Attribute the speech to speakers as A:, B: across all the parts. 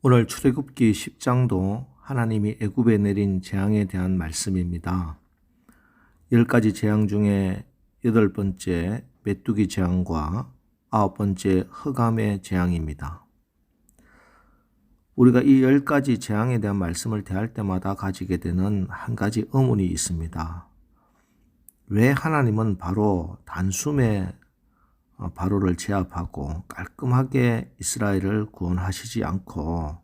A: 오늘 출애굽기 10장도 하나님이 애굽에 내린 재앙에 대한 말씀입니다. 10가지 재앙 중에 8번째 메뚜기 재앙과 9번째 흑암의 재앙입니다. 우리가 이 10가지 재앙에 대한 말씀을 대할 때마다 가지게 되는 한 가지 의문이 있습니다. 왜 하나님은 바로 단숨에 바로를 제압하고 깔끔하게 이스라엘을 구원하시지 않고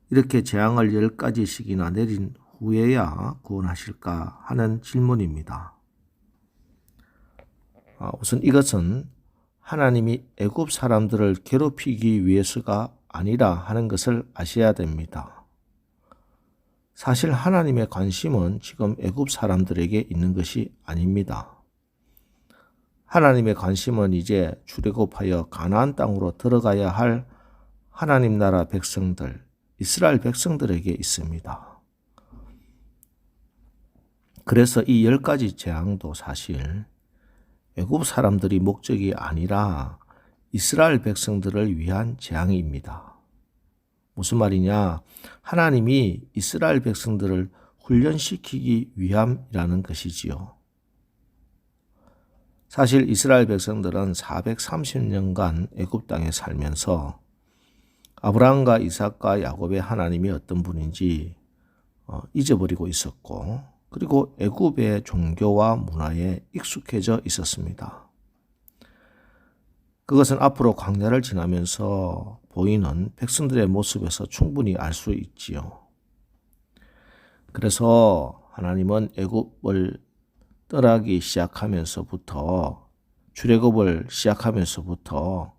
A: 이렇게 재앙을 10가지씩이나 내린 후에야 구원하실까 하는 질문입니다. 우선 이것은 하나님이 애굽 사람들을 괴롭히기 위해서가 아니라 하는 것을 아셔야 됩니다. 사실 하나님의 관심은 지금 애굽 사람들에게 있는 것이 아닙니다. 하나님의 관심은 이제 출애굽하여 가나안 땅으로 들어가야 할 하나님 나라 백성들, 이스라엘 백성들에게 있습니다. 그래서 이 10가지 재앙도 사실 애굽 사람들이 목적이 아니라 이스라엘 백성들을 위한 재앙입니다. 무슨 말이냐? 하나님이 이스라엘 백성들을 훈련시키기 위함이라는 것이지요. 사실 이스라엘 백성들은 430년간 애굽 땅에 살면서 아브라함과 이삭과 야곱의 하나님이 어떤 분인지 잊어버리고 있었고, 그리고 애굽의 종교와 문화에 익숙해져 있었습니다. 그것은 앞으로 광야를 지나면서 보이는 백성들의 모습에서 충분히 알 수 있지요. 그래서 하나님은 애굽을 떠나기 시작하면서부터, 출애굽을 시작하면서부터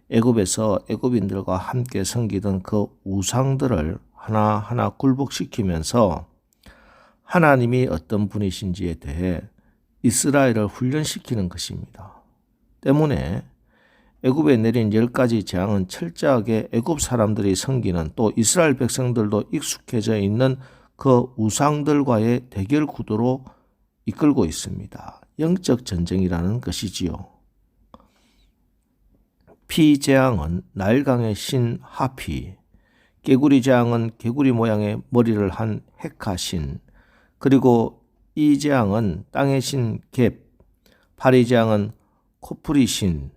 A: 애굽에서 애굽인들과 함께 섬기던 그 우상들을 하나하나 굴복시키면서 하나님이 어떤 분이신지에 대해 이스라엘을 훈련시키는 것입니다. 때문에 애굽에 내린 10가지 재앙은 철저하게 애굽 사람들이 섬기는, 또 이스라엘 백성들도 익숙해져 있는 그 우상들과의 대결 구도로 이끌고 있습니다. 영적 전쟁이라는 것이지요. 피 재앙은 나일강의 신 하피, 개구리 재앙은 개구리 모양의 머리를 한 헤카 신, 그리고 이 재앙은 땅의 신 갭, 파리 재앙은 코프리 신,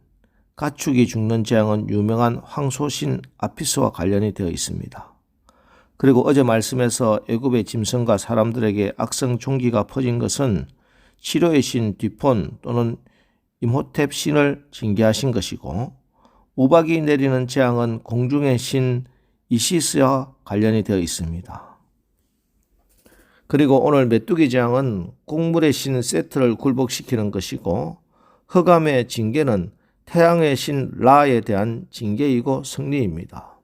A: 가축이 죽는 재앙은 유명한 황소신 아피스와 관련이 되어 있습니다. 그리고 어제 말씀에서 애굽의 짐승과 사람들에게 악성 종기가 퍼진 것은 치료의 신 디폰 또는 임호텝 신을 징계하신 것이고, 우박이 내리는 재앙은 공중의 신 이시스와 관련이 되어 있습니다. 그리고 오늘 메뚜기 재앙은 곡물의 신 세트를 굴복시키는 것이고, 흑암의 징계는 태양의 신 라에 대한 징계이고 승리입니다.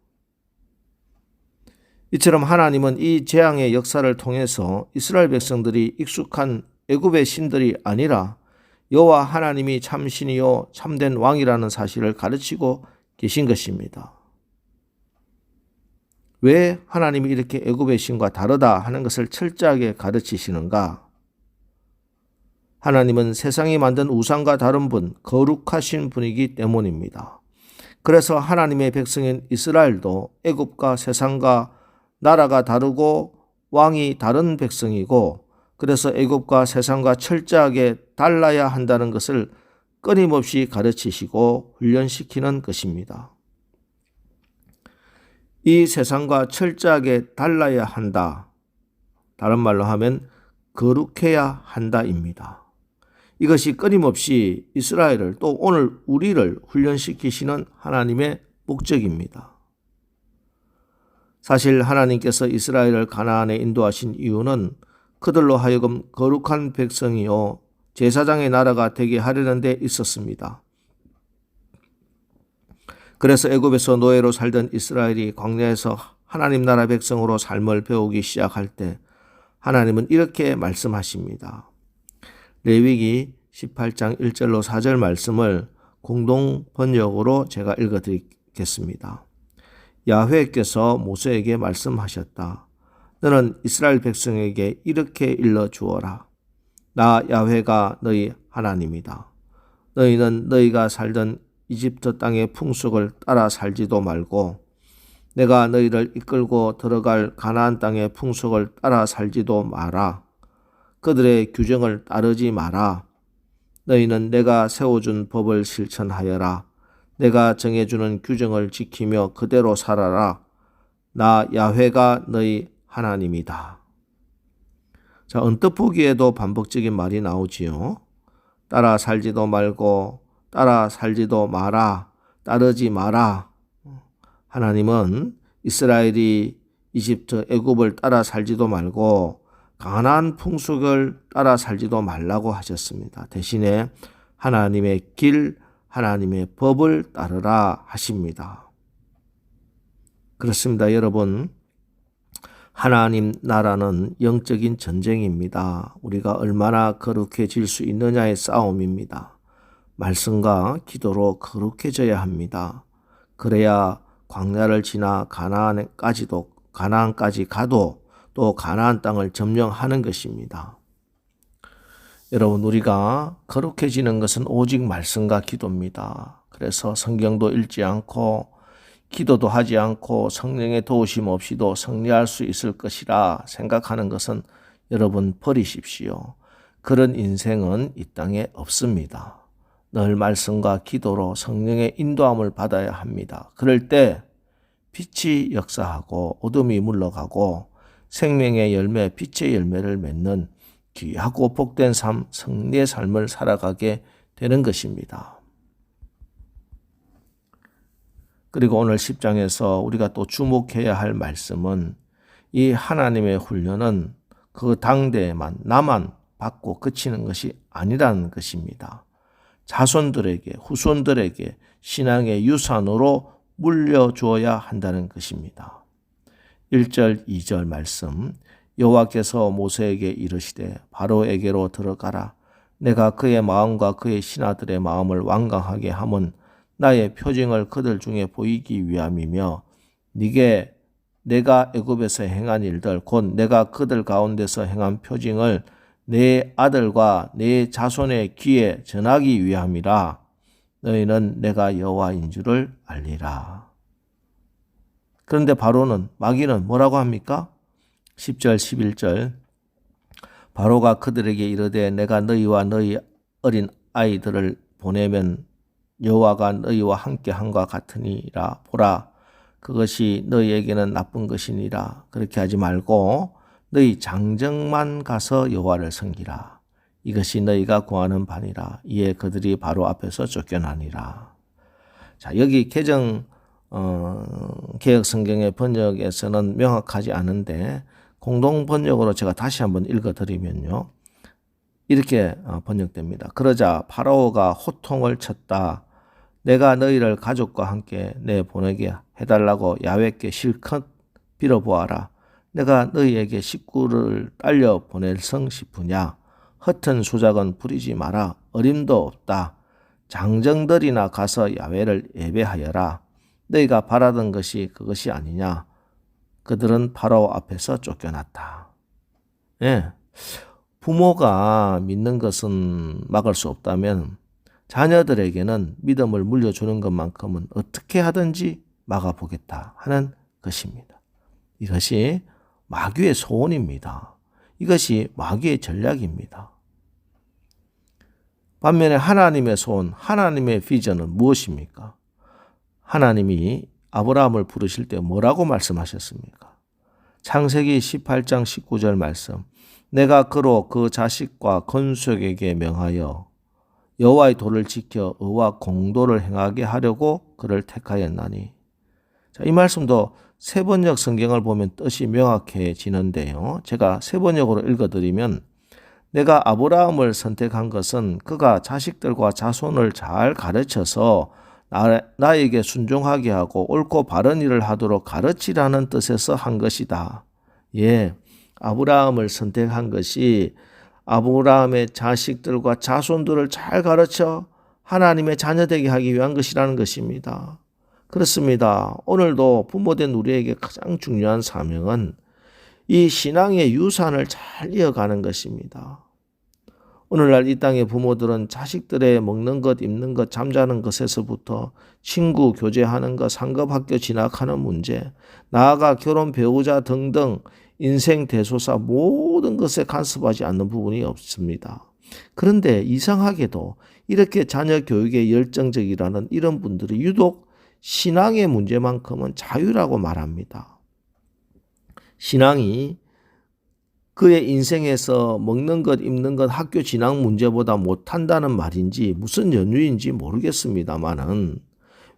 A: 이처럼 하나님은 이 재앙의 역사를 통해서 이스라엘 백성들이 익숙한 애굽의 신들이 아니라 여호와 하나님이 참신이요 참된 왕이라는 사실을 가르치고 계신 것입니다. 왜 하나님이 이렇게 애굽의 신과 다르다 하는 것을 철저하게 가르치시는가? 하나님은 세상이 만든 우상과 다른 분, 거룩하신 분이기 때문입니다. 그래서 하나님의 백성인 이스라엘도 애굽과 세상과 나라가 다르고 왕이 다른 백성이고, 그래서 애굽과 세상과 철저하게 달라야 한다는 것을 끊임없이 가르치시고 훈련시키는 것입니다. 이 세상과 철저하게 달라야 한다. 다른 말로 하면 거룩해야 한다입니다. 이것이 끊임없이 이스라엘을, 또 오늘 우리를 훈련시키시는 하나님의 목적입니다. 사실 하나님께서 이스라엘을 가나안에 인도하신 이유는 그들로 하여금 거룩한 백성이요 제사장의 나라가 되게 하려는 데 있었습니다. 그래서 애굽에서 노예로 살던 이스라엘이 광야에서 하나님 나라 백성으로 삶을 배우기 시작할 때 하나님은 이렇게 말씀하십니다. 레위기 18장 1절로 4절 말씀을 공동 번역으로 제가 읽어드리겠습니다. 야훼께서 모세에게 말씀하셨다. 너는 이스라엘 백성에게 이렇게 일러 주어라. 나 야훼가 너희 하나님이다. 너희는 너희가 살던 이집트 땅의 풍속을 따라 살지도 말고 내가 너희를 이끌고 들어갈 가나안 땅의 풍속을 따라 살지도 마라. 그들의 규정을 따르지 마라. 너희는 내가 세워준 법을 실천하여라. 내가 정해주는 규정을 지키며 그대로 살아라. 나 야훼가 너희 하나님이다. 자, 언뜻 보기에도 반복적인 말이 나오지요. 따라 살지도 말고 따라 살지도 마라. 따르지 마라. 하나님은 이스라엘이 이집트 애굽을 따라 살지도 말고 가나안 풍속을 따라 살지도 말라고 하셨습니다. 대신에 하나님의 길, 하나님의 법을 따르라 하십니다. 그렇습니다, 여러분. 하나님 나라는 영적인 전쟁입니다. 우리가 얼마나 거룩해질 수 있느냐의 싸움입니다. 말씀과 기도로 거룩해져야 합니다. 그래야 광야를 지나 가나안까지 가도 또 가나안 땅을 점령하는 것입니다. 여러분, 우리가 거룩해지는 것은 오직 말씀과 기도입니다. 그래서 성경도 읽지 않고 기도도 하지 않고 성령의 도우심 없이도 승리할 수 있을 것이라 생각하는 것은 여러분 버리십시오. 그런 인생은 이 땅에 없습니다. 늘 말씀과 기도로 성령의 인도함을 받아야 합니다. 그럴 때 빛이 역사하고 어둠이 물러가고 생명의 열매, 빛의 열매를 맺는 귀하고 복된 삶, 승리의 삶을 살아가게 되는 것입니다. 그리고 오늘 10장에서 우리가 또 주목해야 할 말씀은 이 하나님의 훈련은 그 당대에만 나만 받고 그치는 것이 아니라는 것입니다. 자손들에게, 후손들에게 신앙의 유산으로 물려주어야 한다는 것입니다. 1절, 2절 말씀, 여호와께서 모세에게 이르시되 바로에게로 들어가라. 내가 그의 마음과 그의 신하들의 마음을 완강하게 함은 나의 표징을 그들 중에 보이기 위함이며 내가 애굽에서 행한 일들 곧 내가 그들 가운데서 행한 표징을 내 아들과 내 자손의 귀에 전하기 위함이라. 너희는 내가 여호와인 줄을 알리라. 그런데 바로는 마귀는 뭐라고 합니까? 10절 11절 바로가 그들에게 이르되 내가 너희와 너희 어린 아이들을 보내면 여호와가 너희와 함께 한과 같으니라. 보라, 그것이 너희에게는 나쁜 것이니라. 그렇게 하지 말고 너희 장정만 가서 여호와를 섬기라. 이것이 너희가 구하는 바니라. 이에 그들이 바로 앞에서 쫓겨나니라. 자, 여기 개역 성경의 번역에서는 명확하지 않은데 공동 번역으로 제가 다시 한번 읽어드리면요, 이렇게 번역됩니다. 그러자 파라오가 호통을 쳤다. 내가 너희를 가족과 함께 내보내게 해달라고 야훼께 실컷 빌어보아라. 내가 너희에게 식구를 딸려 보낼성 싶으냐. 허튼 수작은 부리지 마라. 어림도 없다. 장정들이나 가서 야훼를 예배하여라. 너희가 바라던 것이 그것이 아니냐. 그들은 파라오 앞에서 쫓겨났다. 예. 부모가 믿는 것은 막을 수 없다면 자녀들에게는 믿음을 물려주는 것만큼은 어떻게 하든지 막아보겠다 하는 것입니다. 이것이 마귀의 소원입니다. 이것이 마귀의 전략입니다. 반면에 하나님의 소원, 하나님의 비전은 무엇입니까? 하나님이 아브라함을 부르실 때 뭐라고 말씀하셨습니까? 창세기 18장 19절 말씀, 내가 그로 그 자식과 건수에게 명하여 여호와의 도를 지켜 의와 공도를 행하게 하려고 그를 택하였나니. 자, 이 말씀도 세번역 성경을 보면 뜻이 명확해지는데요. 제가 세번역으로 읽어드리면 내가 아브라함을 선택한 것은 그가 자식들과 자손을 잘 가르쳐서 나에게 순종하게 하고 옳고 바른 일을 하도록 가르치라는 뜻에서 한 것이다. 예, 아브라함을 선택한 것이 아브라함의 자식들과 자손들을 잘 가르쳐 하나님의 자녀되게 하기 위한 것이라는 것입니다. 그렇습니다. 오늘도 부모된 우리에게 가장 중요한 사명은 이 신앙의 유산을 잘 이어가는 것입니다. 오늘날 이 땅의 부모들은 자식들의 먹는 것, 입는 것, 잠자는 것에서부터 친구 교제하는 것, 상급 학교 진학하는 문제, 나아가 결혼 배우자 등등 인생 대소사 모든 것에 간섭하지 않는 부분이 없습니다. 그런데 이상하게도 이렇게 자녀 교육에 열정적이라는 이런 분들이 유독 신앙의 문제만큼은 자유라고 말합니다. 신앙이 그의 인생에서 먹는 것, 입는 것, 학교 진학 문제보다 못한다는 말인지 무슨 연유인지 모르겠습니다만은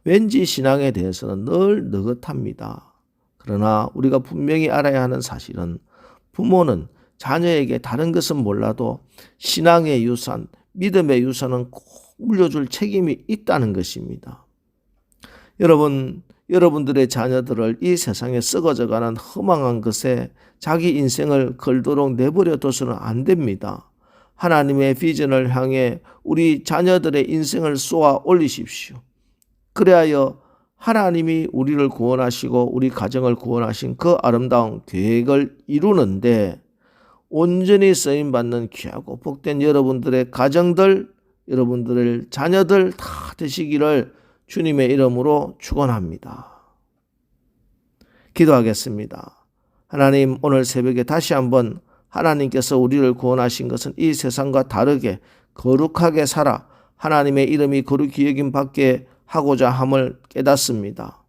A: 왠지 신앙에 대해서는 늘 느긋합니다. 그러나 우리가 분명히 알아야 하는 사실은 부모는 자녀에게 다른 것은 몰라도 신앙의 유산, 믿음의 유산은 꼭 물려줄 책임이 있다는 것입니다. 여러분들의 자녀들을 이 세상에 썩어져가는 허망한 것에 자기 인생을 걸도록 내버려 둬서는 안 됩니다. 하나님의 비전을 향해 우리 자녀들의 인생을 쏘아 올리십시오. 그래야 하나님이 우리를 구원하시고 우리 가정을 구원하신 그 아름다운 계획을 이루는데 온전히 쓰임받는 귀하고 복된 여러분들의 가정들, 여러분들의 자녀들 다 되시기를 주님의 이름으로 축원합니다. 기도하겠습니다. 하나님, 오늘 새벽에 다시 한번 하나님께서 우리를 구원하신 것은 이 세상과 다르게 거룩하게 살아 하나님의 이름이 거룩히 여김 받게 하고자 함을 깨닫습니다.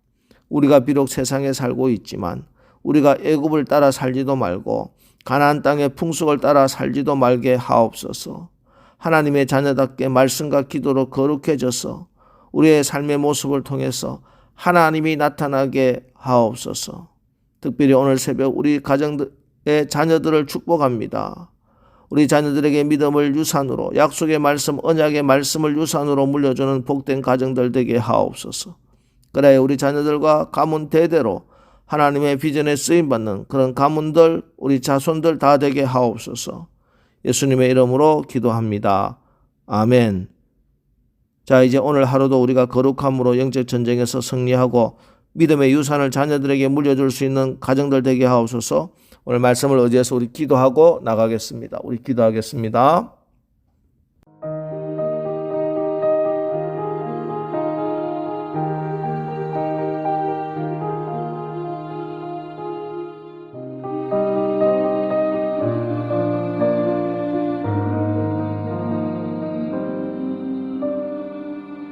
A: 우리가 비록 세상에 살고 있지만 우리가 애굽을 따라 살지도 말고 가나안 땅의 풍속을 따라 살지도 말게 하옵소서. 하나님의 자녀답게 말씀과 기도로 거룩해져서 우리의 삶의 모습을 통해서 하나님이 나타나게 하옵소서. 특별히 오늘 새벽 우리 가정의 자녀들을 축복합니다. 우리 자녀들에게 믿음을 유산으로, 약속의 말씀, 언약의 말씀을 유산으로 물려주는 복된 가정들 되게 하옵소서. 그래 우리 자녀들과 가문 대대로 하나님의 비전에 쓰임받는 그런 가문들, 우리 자손들 다 되게 하옵소서. 예수님의 이름으로 기도합니다. 아멘. 자, 이제 오늘 하루도 우리가 거룩함으로 영적 전쟁에서 승리하고 믿음의 유산을 자녀들에게 물려줄 수 있는 가정들 되게 하옵소서. 오늘 말씀을 의지해서 우리 기도하고 나가겠습니다. 우리 기도하겠습니다.